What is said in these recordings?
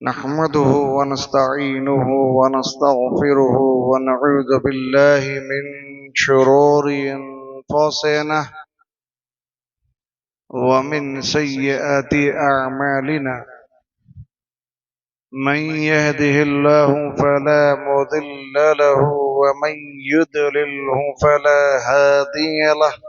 नहमदुहु व नस्तईनुहु व नस्तगफिरुहु व नऊज़ु बिल्लाहि मिन शुरूरि अनफुसिना व मिन सय्यिआति अअमालिना मन यहदिहिल्लाहु फला मुदिल्ल लहु व मन युद्लिल्हु फला हादिय लहु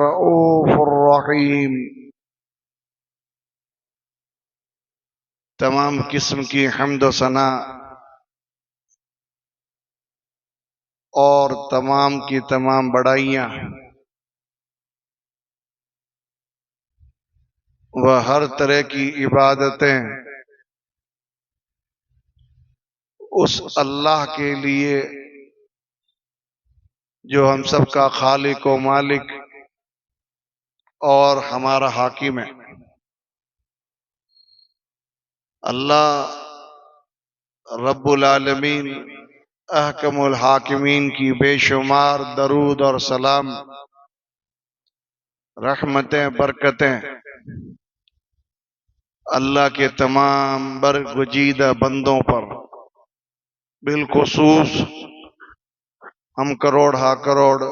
रऊफ़ रहीम। तमाम किस्म की हम्द व सना और तमाम की तमाम बड़ाइयाँ व हर तरह की इबादतें उस अल्लाह के लिए जो हम सब का खालिक व मालिक और हमारा हाकिम है। अल्लाह रब्बुल आलमीन अहकमुल हाकिमीन की बेशुमार दरूद और सलाम, रहमतें, बरकतें अल्लाह के तमाम बरगुजीदा बंदों पर बिलखुसूस हम करोड़ हा करोड़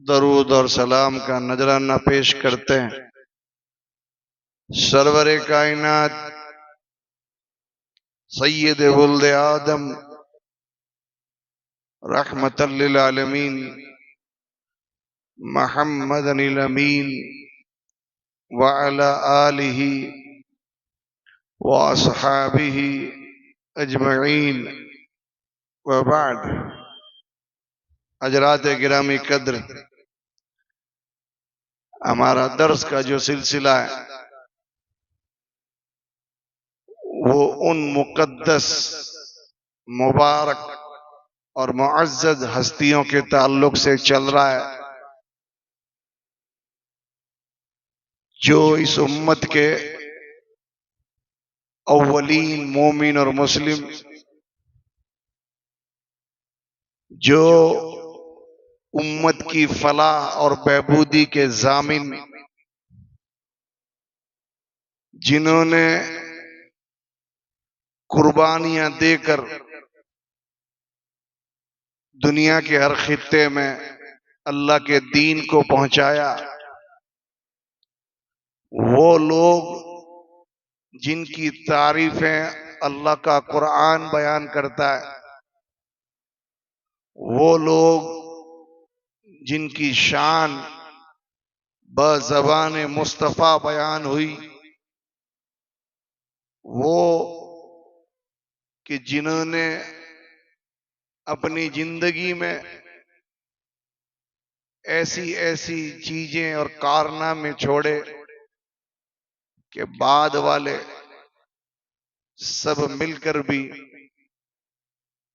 दरूद और सलाम का नजराना पेश करते हैं। सरवरे कायनात सय्यद वुल्द आदम रहमतल लिल आलमीन मुहम्मदनिल अमीन व अला आलिही व अस्हाबिही अजमईन व बाद। हजरात गिरामी कद्र, हमारा दर्स का जो सिलसिला है वो उन मुकद्दस, मुबारक और मुअज़्ज़ज़ हस्तियों के ताल्लुक से चल रहा है जो इस उम्मत के अव्वलीन मोमिन और मुस्लिम, जो उम्मत की फलाह और बहबूदी के जामिन, जिन्होंने कुर्बानियां देकर दुनिया के हर खित्ते में अल्लाह के दीन को पहुंचाया, वो लोग जिनकी तारीफें अल्लाह का कुरान बयान करता है, वो लोग जिनकी शान बज़बान मुस्तफ़ा बयान हुई, वो कि जिन्होंने अपनी जिंदगी में ऐसी ऐसी चीजें और कारनामे छोड़े कि बाद वाले सब मिलकर भी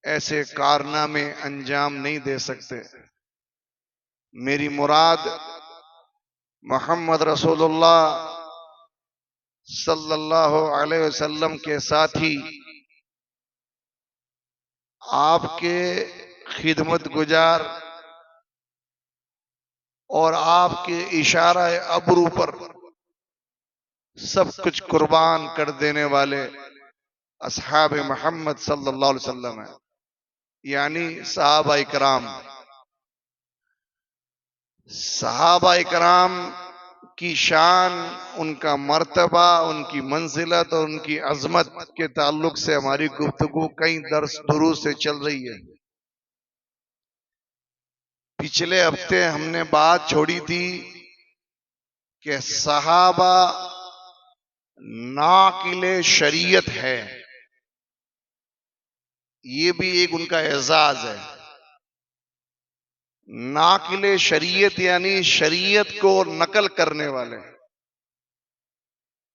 ऐसे कारनामे अंजाम नहीं दे सकते। मेरी मुराद मोहम्मद रसूलुल्लाह सल्लल्लाहु अलैहि वसल्लम के साथी, आपके खिदमत गुजार और आपके इशारा अबरू पर सब कुछ कुर्बान कर देने वाले असहाब मोहम्मद सल्लल्लाहु अलैहि वसल्लम है, यानी सहाबा इकराम। सहाबा इकराम की शान, उनका मर्तबा, उनकी मंजिलत और उनकी अजमत के ताल्लुक से हमारी गुफ्तगू कई दर्स दुरूस से चल रही है। पिछले हफ्ते हमने बात छोड़ी थी कि सहाबा नाकिले शरीयत है, ये भी एक उनका एजाज है। नाकिले शरीयत यानी शरीयत को नकल करने वाले,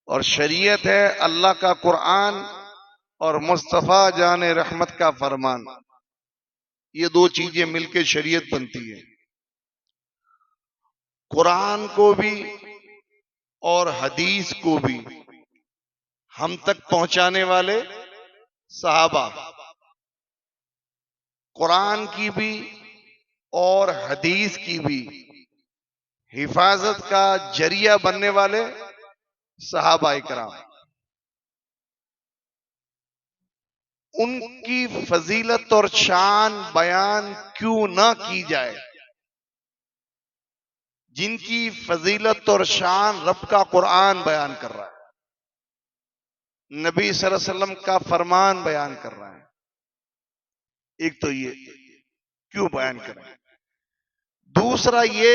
और शरीयत है अल्लाह का कुरान और मुस्तफा जाने रहमत का फरमान। ये दो चीजें मिलकर शरीयत बनती है। कुरान को भी और हदीस को भी हम तक पहुंचाने वाले सहाबा, कुरान की भी और हदीस की भी हिफाजत का जरिया बनने वाले सहाबा इकराम। उनकी फजीलत और शान बयान क्यों ना की जाए, जिनकी फजीलत और शान रब का कुरान बयान कर रहा है, नबी सल्लल्लाहु अलैहि वसल्लम का फरमान बयान कर रहा है। एक तो ये क्यों बयान कर रहा है। दूसरा ये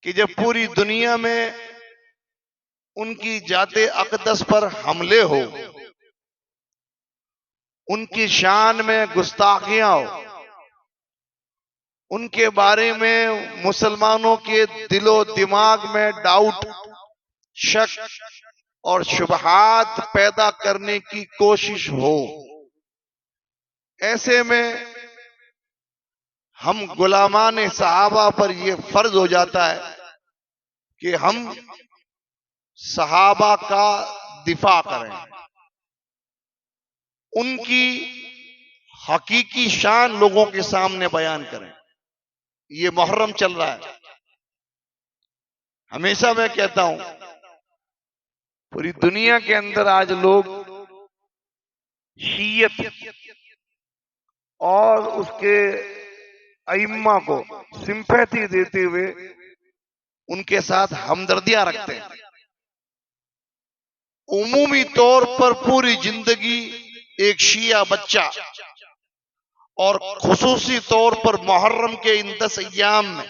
कि जब पूरी दुनिया में उनकी जाते अकदस पर हमले हो, उनकी शान में गुस्ताखियां हो, उनके बारे में मुसलमानों के दिलो दिमाग में डाउट, शक और शुबहात पैदा करने की कोशिश हो, ऐसे में हम गुलामान सहाबा पर यह फर्ज हो जाता है कि हम सहाबा का दिफा करें, उनकी हकीकी शान लोगों के सामने बयान करें। ये मुहर्रम चल रहा है। हमेशा मैं कहता हूं, पूरी दुनिया के अंदर आज लोग शीयत और उसके अइम्मा को सिंपैथी देते हुए उनके साथ हमदर्दियां रखते हैं। उमूमी तौर पर पूरी जिंदगी एक शिया बच्चा और खुसूसी तौर पर मुहर्रम के इन 10 अय्याम में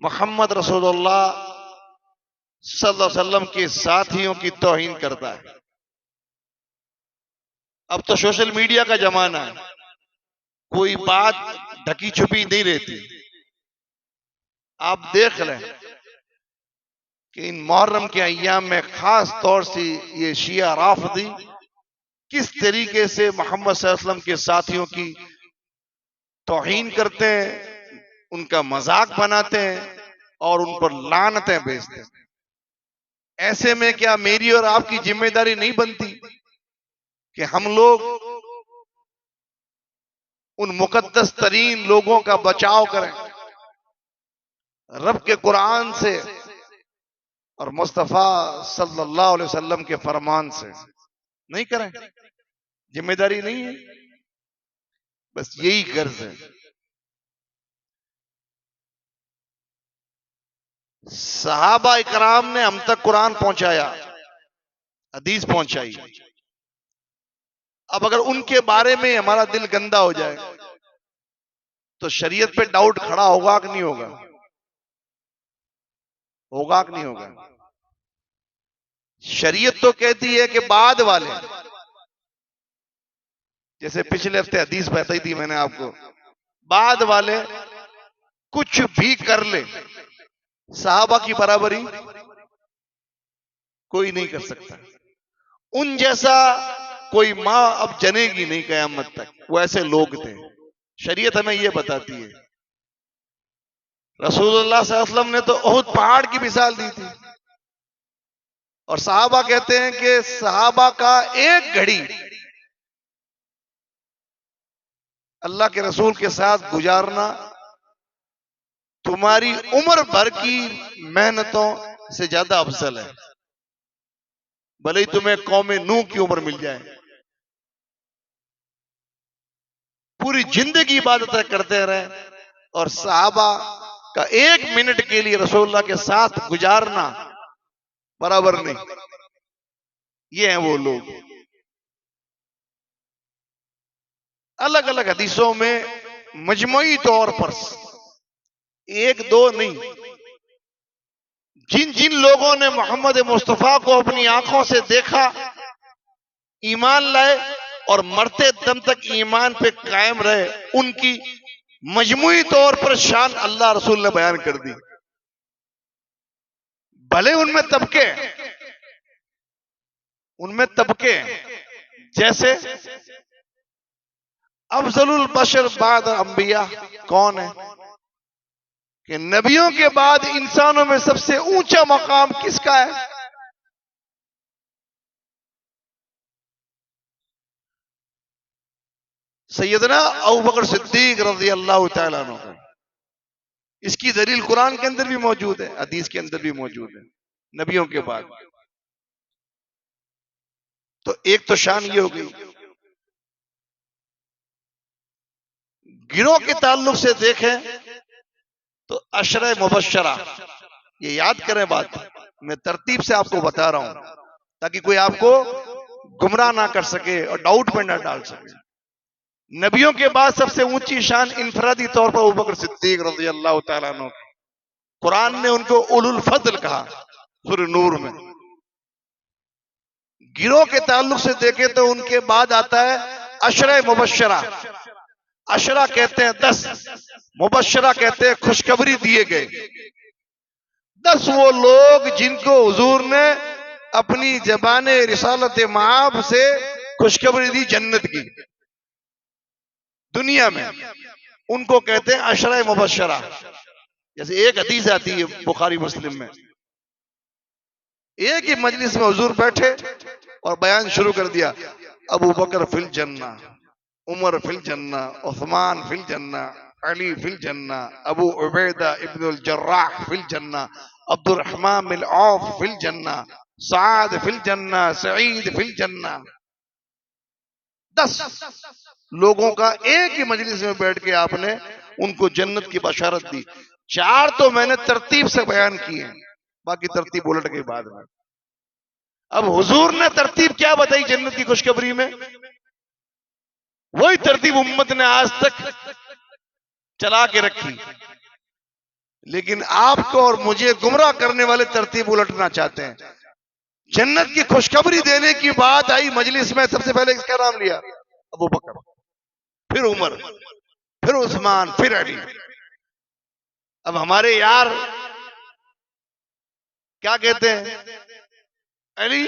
मोहम्मद रसूलुल्लाह सल्लल्लाहु अलैहि वसल्लम के साथियों की तौहीन करता है। अब तो सोशल मीडिया का जमाना है, कोई बात ढकी छुपी नहीं रहती। आप देख लें कि इन मुहर्रम के अय्याम में खास तौर से ये शिया राफदी किस तरीके से मोहम्मद सल्लल्लाहु अलैहि वसल्लम के साथियों की तौहीन करते हैं, उनका मजाक बनाते हैं और उन पर लानतें भेजते हैं। ऐसे में क्या मेरी और आपकी जिम्मेदारी नहीं बनती कि हम लोग उन मुकद्दस तरीन लोगों का बचाव करें, रब के कुरान से और मुस्तफा सल्लल्लाहु अलैहि वसल्लम के फरमान से? नहीं करें? जिम्मेदारी नहीं है? बस यही गर्ज है। सहाबा इकराम ने हम तक कुरान पहुंचाया, हदीस पहुंचाई। अब अगर उनके बारे में हमारा दिल गंदा हो जाए तो शरीयत पे डाउट खड़ा होगा कि नहीं होगा? होगा कि नहीं होगा? शरीयत तो कहती है कि बाद वाले, जैसे पिछले हफ्ते हदीस बताई थी मैंने आपको, बाद वाले कुछ भी कर ले, सहाबा की बराबरी कोई नहीं कर सकता। उन जैसा कोई मां अब जनेगी नहीं कयामत तक, वो ऐसे लोग थे। शरीयत हमें यह बताती है। रसूलुल्लाह सल्लल्लाहु अलैहि वसल्लम ने तो ओहद पहाड़ की मिसाल दी थी। और सहाबा कहते हैं कि सहाबा का एक घड़ी अल्लाह के रसूल के साथ गुजारना तुम्हारी उम्र भर की मेहनतों से ज्यादा अफजल है, भले ही तुम्हें कौमे नूह की उम्र मिल जाए। पूरी जिंदगी इबादत करते रहे और सहाबा का एक मिनट के लिए रसूलुल्लाह के साथ गुजारना बराबर नहीं। ये हैं वो लोग। अलग अलग हदीसों में मजमुई तौर पर, एक दो नहीं, जिन जिन लोगों ने मोहम्मद मुस्तफा को अपनी आंखों से देखा, ईमान लाए और मरते दम तक ईमान पे कायम रहे, उनकी मजमुई तौर पर शान अल्लाह रसूल ने बयान कर दी। भले उनमें तबके जैसे अफजलुल बशर बाद अंबिया कौन है, कि नबियों के बाद इंसानों में सबसे ऊंचा मकाम किसका है? सैयदना अबू बकर सिद्दीक रज़ी अल्लाह तआला अन्हु का। इसकी दलील कुरान के अंदर भी मौजूद है, हदीस के अंदर भी मौजूद है। नबियों के बाद तो एक तो शान ये हो गई। गिरोह के ताल्लुक से देखें तो अशरे मुबश्शरा, ये याद करें बात, मैं तरतीब से आपको बता रहा हूं ताकि कोई आपको गुमराह ना कर सके और डाउट में ना डाल सके। नबियों के बाद सबसे ऊंची शान इनफरादी तौर पर अबू बकर सिद्दीक रज़ी अल्लाह तआला अन्हु। कुरान ने उनको उलुल फज़ल कहा सूरह नूर में। गिरोह के ताल्लुक से देखें तो उनके बाद आता है अशरे मुबश्शरा। अशरा कहते हैं 10, मुबश्शरा कहते हैं खुशखबरी दिए गए। 10 वो लोग जिनको हुजूर ने अपनी जबाने रिसालत माब से खुशखबरी दी जन्नत की दुनिया में, उनको कहते हैं अशरा मुबश्शरा। जैसे एक हदीस आती है बुखारी मुस्लिम में, एक ही मजलिस में हुजूर बैठे और बयान शुरू कर दिया, अबू बकर फिल जन्ना, उमर फिल जन्ना, उस्मान फिल जन्ना, अली फिल जन्ना, अबू उबैदा इब्नुल जर्राह फिल जन्ना, अब्दुल रहमान बिन औफ फिल जन्ना, साद फिल जन्ना, सईद फिल जन्ना। 10 लोगों का एक ही मजलिस में बैठ के आपने उनको जन्नत की बशारत दी। 4 तो मैंने तरतीब से बयान किए, बाकी तरतीब उलट के बाद में। अब हुजूर ने तरतीब क्या बताई जन्नत की खुशखबरी में, वही तरतीब उम्मत ने आज तक चला के रखी। लेकिन आपको और मुझे गुमराह करने वाले तरतीब उलटना चाहते हैं। जन्नत की खुशखबरी देने की बात आई मजलिस में, सबसे पहले किसका नाम लिया? अबू बकर, फिर उमर, फिर उस्मान, फिर अली। अब हमारे यार क्या कहते हैं? अली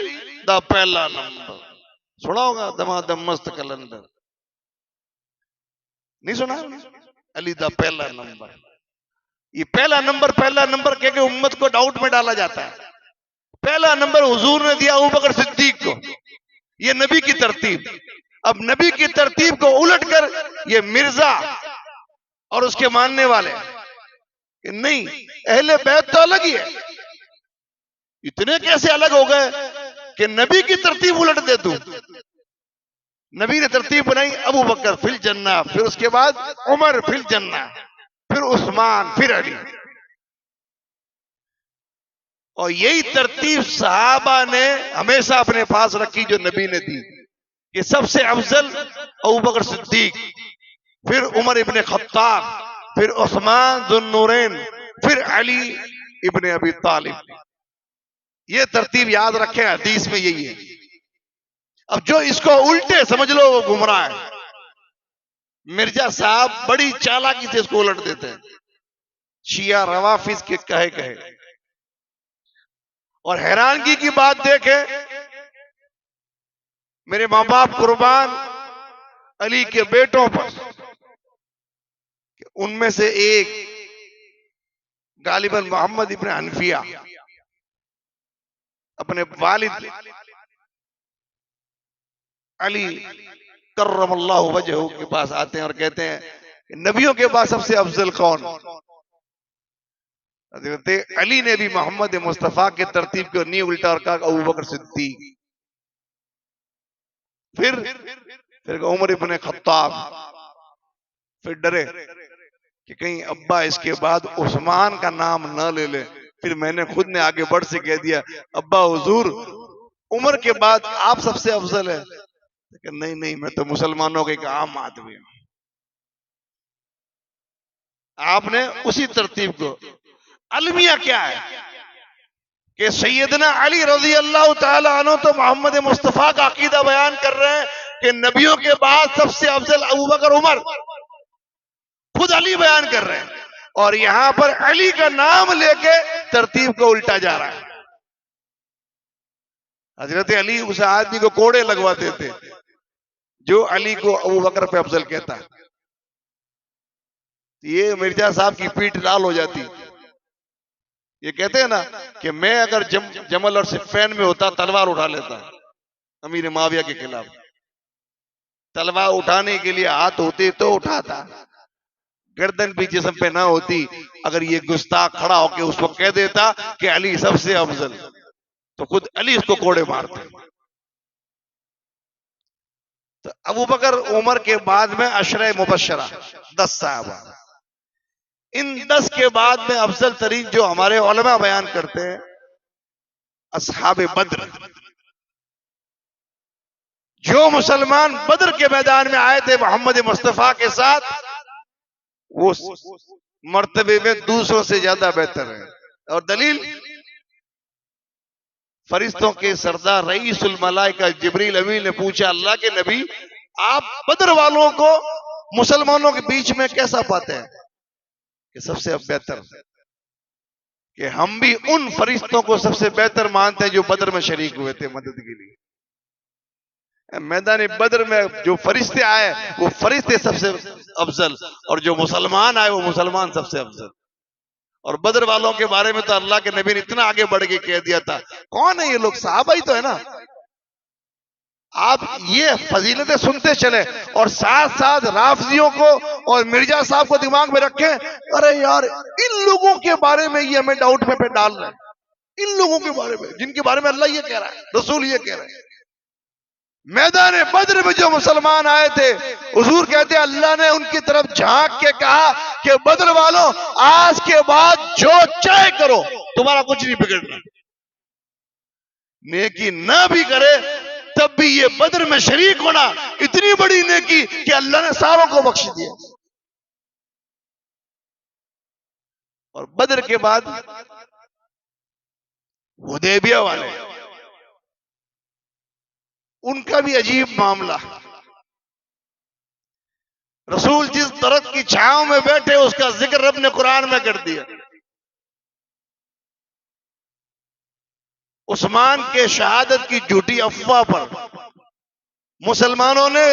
दा पहला नंबर। सुना होगा दमादम मस्त कलंदर, नहीं सुना? अली दा पहला नंबर। ये पहला नंबर कह के उम्मत को डाउट में डाला जाता है। पहला नंबर हुजूर ने दिया अबू बकर सिद्दीक को, ये नबी की तरतीब। अब नबी की तरतीब को उलट कर ये मिर्जा और उसके मानने वाले कि नहीं, अहले बैत तो अलग ही है। इतने कैसे अलग हो गए कि नबी की तरतीब उलट दे तू? नबी ने तरतीब बनाई, अबू बकर फिल जन्ना, फिर उसके बाद उमर फिल जन्ना, फिर उस्मान, फिर अली। और यही तरतीब सहाबा ने हमेशा अपने पास रखी जो नबी ने दी, कि सबसे अफजल अबू बकर सिद्दीक, फिर उमर इब्ने खत्ताब, फिर उस्मान जुन्नूरैन, फिर अली इब्ने अबी तालिब। ये तरतीब याद रखें, हदीस में यही है। अब जो इसको उल्टे समझ लो वो गुमराह है। मिर्जा साहब बड़ी चालाकी से इसको उलट देते हैं, शिया रवाफिज के कहे। और हैरानगी की बात देखें, मेरे माँ बाप कुर्बान अली के बेटों पर, उनमें से एक गालिबन मोहम्मद इब्ने हनफिया, अपने वालिद अली कर्रमल्लाहु वजहू के पास आते हैं और कहते हैं कि नबियों के बाद सबसे अफजल कौन? हज़रत अली ने भी मोहम्मद मुस्तफा के तरतीब को नहीं उल्टा और कहा अबू बकर सिद्दीक, फिर उमर इब्ने खत्ताब, फिर डरे कि कहीं अब्बा इसके बाद उस्मान का नाम न ले ले। फिर मैंने खुद ने आगे बढ़ से कह दिया अब्बा हुजूर उमर के बाद आप सबसे अफजल है। नहीं नहीं, मैं तो मुसलमानों का एक आम आदमी हूं। आपने उसी तरतीब को, अलमिया क्या है कि सैयदना अली रजी अल्लाह तआला अन्हु तो मोहम्मद मुस्तफा का अकीदा बयान कर रहे हैं कि नबियों के बाद सबसे अफजल अबू बकर उमर, खुद अली बयान कर रहे हैं, और यहां पर अली का नाम लेके तरतीब को उल्टा जा रहा है। हजरत अली उस आदमी को कोड़े लगवाते थे जो अली को अबू बकर पे अफजल कहता है। ये मिर्जा साहब की पीठ लाल हो जाती। ये कहते हैं ना कि मैं अगर जमल और सिफ़ैन में होता तलवार उठा लेता अमीर माविया के खिलाफ। तलवार उठाने के लिए हाथ होते तो उठाता, गर्दन भी जिस्म पे ना होती। अगर ये गुस्ताख खड़ा होके उसको कह देता कि अली सबसे अफजल, तो खुद अली उसको कोड़े मारते। तो अबू बकर उमर के बाद में अशरे मुबशरा 10 साहबा, इन 10 के बाद में अफजल तरीन जो हमारे उलमा बयान करते हैं असहाबे बद्र, जो मुसलमान बद्र के मैदान में आए थे मोहम्मद मुस्तफा के साथ, वो मर्तबे में दूसरों से ज्यादा बेहतर है। और दलील, फरिश्तों के सरदार रईसुल मलाइका जिब्रील अमीन ने पूछा अल्लाह के नबी आप बद्र वालों को मुसलमानों के बीच में कैसा पाते हैं? कि सबसे बेहतर, कि हम भी उन फरिश्तों को सबसे बेहतर मानते हैं जो बद्र में शरीक हुए थे मदद के लिए। मैदान बद्र में जो फरिश्ते आए वो फरिश्ते सबसे अफजल, और जो मुसलमान आए वो मुसलमान सबसे अफजल। और बद्र वालों के बारे में तो अल्लाह के नबी ने इतना आगे बढ़ के कह दिया था। कौन है ये लोग? सहाबा ही तो है ना। आप ये फजीलतें सुनते चले और साथ साथ राफजियों को और मिर्जा साहब को दिमाग में रखें, अरे यार इन लोगों के बारे में ये हमें डाउट में पे डाल रहे हैं, इन लोगों के बारे में जिनके बारे में अल्लाह ये कह रहा है, रसूल ये कह रहे हैं। मैदान बद्र में जो मुसलमान आए थे, हुजूर कहते हैं अल्लाह ने उनकी तरफ झांक के कहा कि बद्र वालों आज के बाद जो चाहे करो, तुम्हारा कुछ नहीं बिगड़ना। नेकी ना भी करे तब भी ये बद्र में शरीक होना इतनी बड़ी नेकी कि अल्लाह ने सारों को बख्श दिया। और बद्र के बाद हुदैबिया वाले, उनका भी अजीब मामला। रसूल जिस दरख्त की छांव में बैठे उसका जिक्र रब ने कुरान में कर दिया। उस्मान के शहादत की झूठी अफवाह पर मुसलमानों ने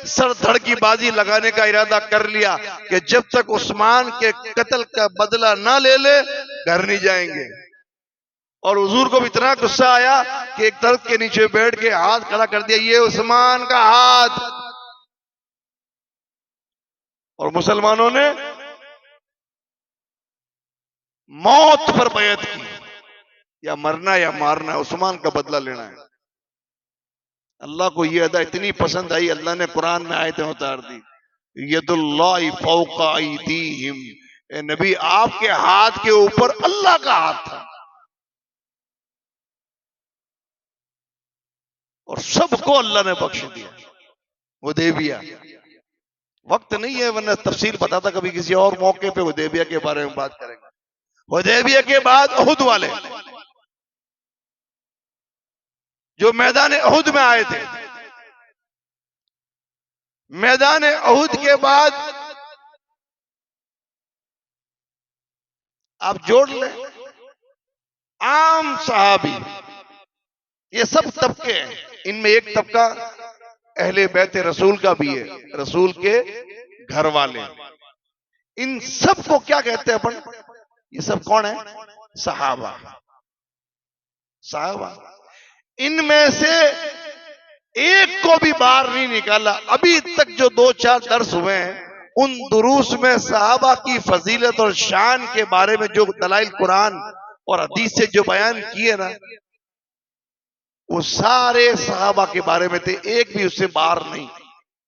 सर धड़ की बाजी लगाने का इरादा कर लिया कि जब तक उस्मान के कत्ल का बदला ना ले ले घर नहीं जाएंगे। और हुजूर को भी इतना गुस्सा आया कि एक दरख्त के नीचे बैठ के हाथ खड़ा कर दिया, ये उस्मान का हाथ। और मुसलमानों ने मौत पर बैत की, या मरना या मारना, उस्मान का बदला लेना है। अल्लाह को ये अदा इतनी पसंद आई, अल्लाह ने कुरान में आयतें उतार दी, यदुल्लाहि फौका अयदीहिम, ए नबी आपके हाथ के ऊपर अल्लाह का हाथ था। और सबको अल्लाह ने बख्श दिया। हुदैबिया, वक्त नहीं है वरना तफसील बताता कभी किसी और मौके पे हुदैबिया के बारे में बात करेंगे। हुदैबिया के बाद उहुद वाले जो मैदान उहुद में आए थे, मैदान उहुद के बाद आप जोड़ लें आम सहाबी, ये सब तबके हैं। इनमें एक तबका अहले बैत रसूल का भी है, रसूल के घर वाले। इन सब को क्या कहते हैं अपन? ये सब कौन है? सहाबा। साहबा, इनमें से एक को भी बाहर नहीं निकाला। अभी तक जो 2-4 दर्स हुए हैं, उन दुरूस में साहबा की फजीलत और शान के बारे में जो दलाइल कुरान और हदीस से जो बयान किए ना, वो सारे सहाबा के बारे में थे, एक भी उससे बाहर नहीं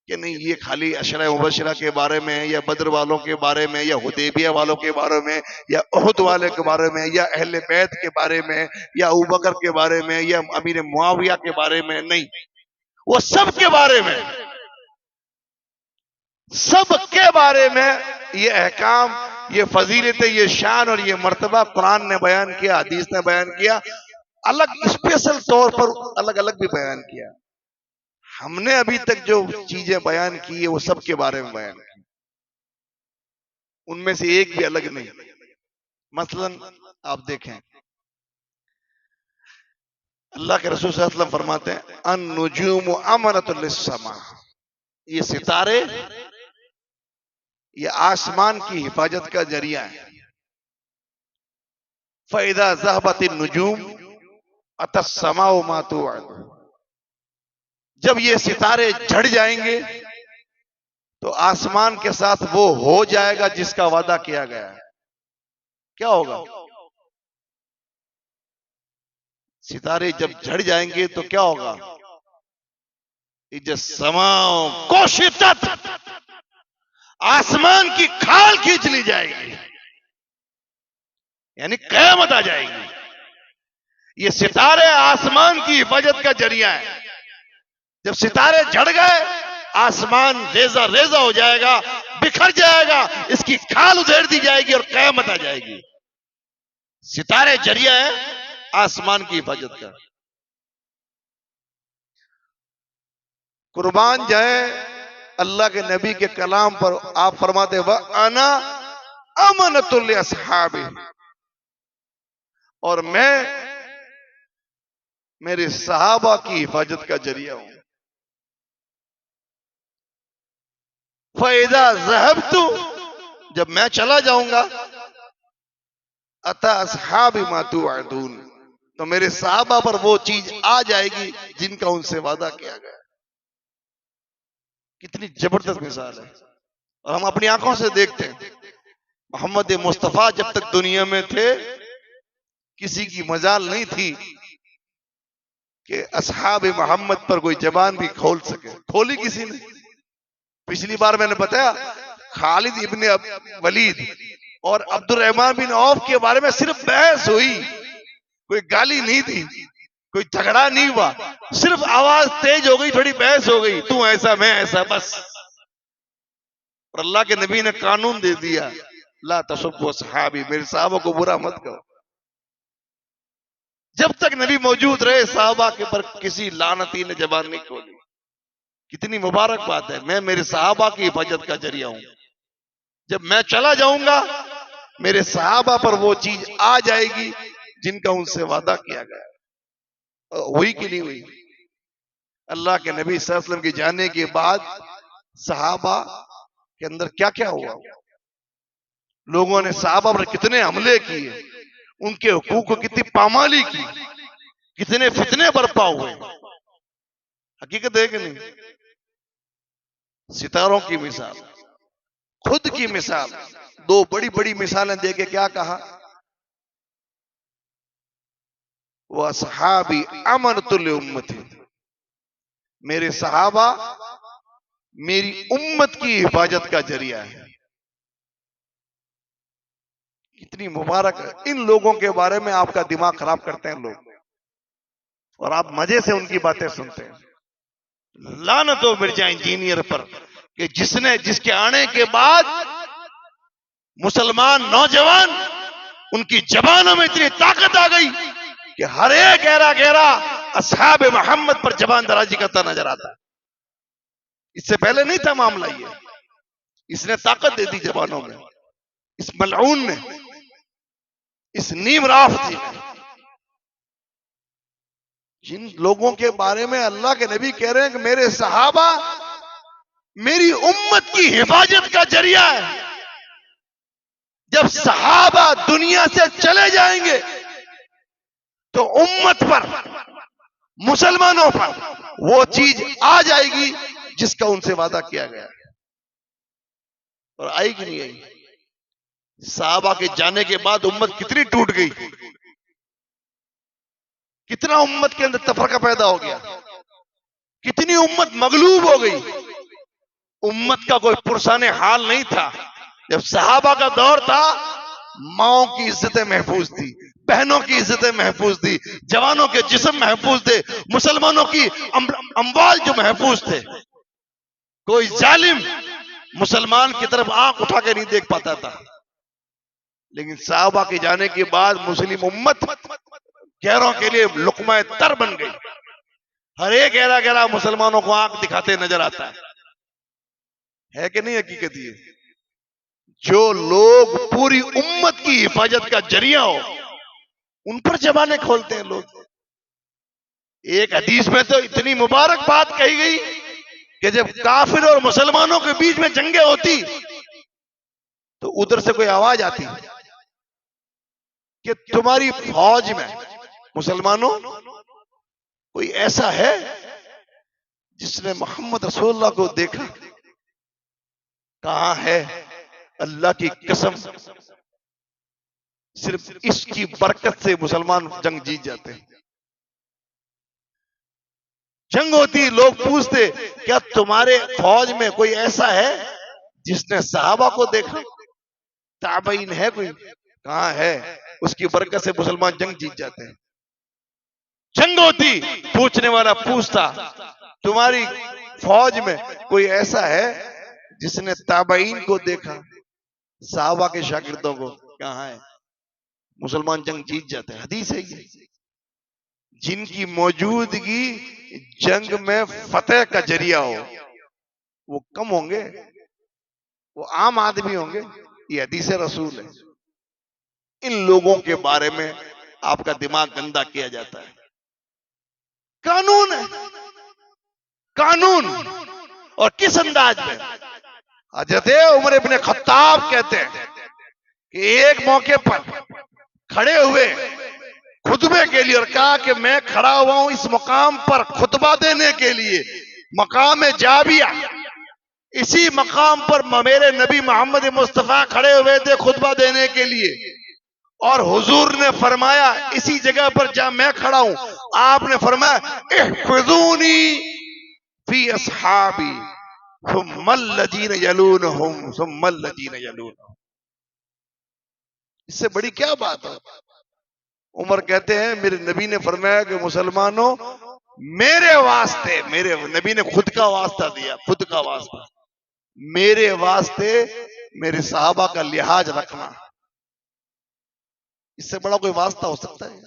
कि नहीं ये खाली अशरा मुबशरा के बारे में, या बद्र वालों के बारे में, या हुदैबिया वालों के बारे में, या उहद वाले के बारे में, या अहले बैत के बारे में, या अबू बकर के बारे में, या अमीर मुआविया के बारे में। नहीं, वो सब के बारे में, सब के बारे में ये अहकाम, ये फजीलत, ये शान और ये मर्तबा कुरान ने बयान किया, हदीस ने बयान किया, अलग स्पेशल तौर पर अलग अलग भी बयान किया। हमने अभी तक जो चीजें बयान की है वो सब के बारे में बयान की, उनमें से एक भी अलग नहीं। मसलन आप देखें, अल्लाह के रसूल सल्लल्लाहु अलैहि वसल्लम फरमाते हैं, अन-नुजूम अमनतुल लिस-समा, ये सितारे ये आसमान की हिफाजत का जरिया है। फ़इज़ा ज़हबतिन नुजूम अतस्समाउ मा तुअद, जब ये सितारे झड़ जाएंगे तो आसमान के साथ वो हो जाएगा जिसका वादा किया गया है। क्या होगा? सितारे जब झड़ जाएंगे तो क्या होगा? इजस्समाउ कुशितत, आसमान की खाल खींच ली जाएगी, यानी क़यामत आ जाएगी। ये सितारे आसमान की हिफाजत का जरिया है। जब सितारे झड़ गए, आसमान रेजा रेजा हो जाएगा, बिखर जाएगा, इसकी खाल उधेड़ दी जाएगी और क़यामत आ जाएगी। सितारे जरिया है आसमान की हिफाजत का। कुर्बान जाए अल्लाह के नबी के कलाम पर, आप फरमाते व अना अमनतुल अस्हाबी, और मैं मेरे सहाबा की हिफाजत का जरिया हूं। फ़इज़ा ज़हबतु, जब मैं चला जाऊंगा, अता अस्हाबी मा तुअदून, तो मेरे सहाबा पर वो चीज आ जाएगी जिनका उनसे वादा किया गया। कितनी जबरदस्त मिसाल है, और हम अपनी आंखों से देखते हैं। मोहम्मद मुस्तफा जब तक दुनिया में थे, किसी की मजाल नहीं थी कि असहाब मोहम्मद पर कोई जबान भी खोल सके। खोली किसी ने? पिछली बार मैंने बताया, खालिद इब्ने वलीद और अब्दुर्रहमान बिन औफ के बारे में सिर्फ बहस हुई, कोई गाली नहीं थी, कोई झगड़ा नहीं हुआ, सिर्फ आवाज तेज हो गई, थोड़ी बहस हो गई, तू ऐसा मैं ऐसा, बस। और अल्लाह के नबी ने कानून दे दिया, ला तसुब्बु सहाबी, मेरे साहबों को बुरा मत करो। जब तक नबी मौजूद रहे, साहबा के पर किसी लानती ने जबान नहीं खोली। कितनी मुबारक बात है, मैं मेरे साहबा की हिफाजत का जरिया हूं। जब मैं चला जाऊंगा, मेरे साहबा पर वो चीज आ जाएगी जिनका उनसे वादा किया गया। हुई कि नहीं हुई? अल्लाह के नबी सल्लल्लाहु अलैहि वसल्लम के जाने के बाद सहाबा के अंदर क्या क्या हुआ? लोगों ने सहाबा पर कितने हमले किए, उनके हुकूक को कितनी पामाली की, कितने फितने बरपा हुए। हकीकत है कि नहीं? सितारों की मिसाल, खुद की मिसाल, दो बड़ी बड़ी मिसालें देके क्या कहा? वह सहाबी अमनतुल उम्मती, मेरे सहाबा मेरी उम्मत की हिफाजत का जरिया है। कितनी मुबारक है। इन लोगों के बारे में आपका दिमाग खराब करते हैं लोग, और आप मजे से उनकी बातें सुनते हैं। लानत हो मिर्जा इंजीनियर पर कि जिसके आने के बाद मुसलमान नौजवान, उनकी जबानों में इतनी ताकत आ गई कि हर एक गहरा गहरा असहाब मोहम्मद पर जबान दराजी करता नजर आता है। इससे पहले नहीं था मामला ये, इसने ताकत दे दी जबानों में, इस मलऊन ने, इस नीम राफ्ती ने। जिन लोगों के बारे में अल्लाह के नबी कह रहे हैं कि मेरे सहाबा मेरी उम्मत की हिफाजत का जरिया है, जब सहाबा दुनिया से चले जाएंगे तो उम्मत पर, मुसलमानों पर वो चीज आ जाएगी जिसका उनसे वादा किया गया है। और आई कि नहीं आई? साहबा के जाने के बाद उम्मत कितनी टूट गई, कितना उम्मत के अंदर तफरका पैदा हो गया, कितनी उम्मत मगलूब हो गई। उम्मत का कोई पुरसाने हाल नहीं था। जब सहाबा का दौर था, माओ की इज्जतें महफूज थी, बहनों की इज्जतें महफूज थी, जवानों के जिस्म महफूज थे, मुसलमानों की अम्वाल जो महफूज थे। कोई जालिम मुसलमान की तरफ आंख उठा के नहीं देख पाता था। लेकिन साहबा के जाने के बाद मुस्लिम उम्मत गैरों के लिए लुकमा तर बन गई। हर एक गहरा गहरा मुसलमानों को आंख दिखाते नजर आता है कि नहीं? हकीकत ये, जो लोग पूरी उम्मत की हिफाजत का जरिया हो, उन पर जबानें खोलते हैं लोग। एक हदीस में तो इतनी मुबारक बात कही गई कि जब काफिर और मुसलमानों के बीच में जंगें होती तो उधर से कोई आवाज आती कि तुम्हारी फौज में मुसलमानों कोई ऐसा है जिसने मोहम्मद रसूलुल्लाह को देखा? कहां है? अल्लाह की कसम, सिर्फ इसकी बरकत से मुसलमान जंग जीत जाते हैं। जंग होती, लोग पूछते क्या तुम्हारे फौज में कोई ऐसा है जिसने सहाबा को देखा? ताबईन है कोई? कहां है? उसकी बरकत से मुसलमान जंग जीत जाते हैं। जंग होती, पूछने वाला पूछता तुम्हारी फौज में कोई ऐसा है जिसने ताबईन को देखा, सहाबा के शागिर्दों को? कहां है? मुसलमान जंग जीत जाते हैं। हदीस है ये। जिनकी मौजूदगी जंग में फतेह का जरिया हो, वो कम होंगे, वो आम आदमी होंगे। ये हदीस रसूल है। इन लोगों के बारे में आपका दिमाग गंदा किया जाता है। कानून है, कानून। और किस अंदाज में? हजरत उमर इब्ने खत्ताब कहते हैं कि एक मौके पर खड़े हुए खुतबे के लिए और कहा कि मैं खड़ा हुआ हूं इस मकाम पर खुतबा देने के लिए, मकाम जाबिया। इसी मकाम पर मेरे नबी मोहम्मद मुस्तफा खड़े हुए थे खुतबा देने के लिए, और हुजूर ने फरमाया इसी जगह पर जहां मैं खड़ा हूं, आपने फरमाया इहफज़ूनी फी अस्हाबी सुम्मल लजीन यलूनहुम सुम्मल लजीन यलूनहुम। इससे बड़ी क्या बात है? उमर कहते हैं मेरे नबी ने फरमाया कि मुसलमानों, मेरे वास्ते, मेरे नबी ने खुद का वास्ता दिया, खुद का वास्ता, मेरे वास्ते मेरे सहाबा का लिहाज रखना। इससे बड़ा कोई वास्ता हो सकता है?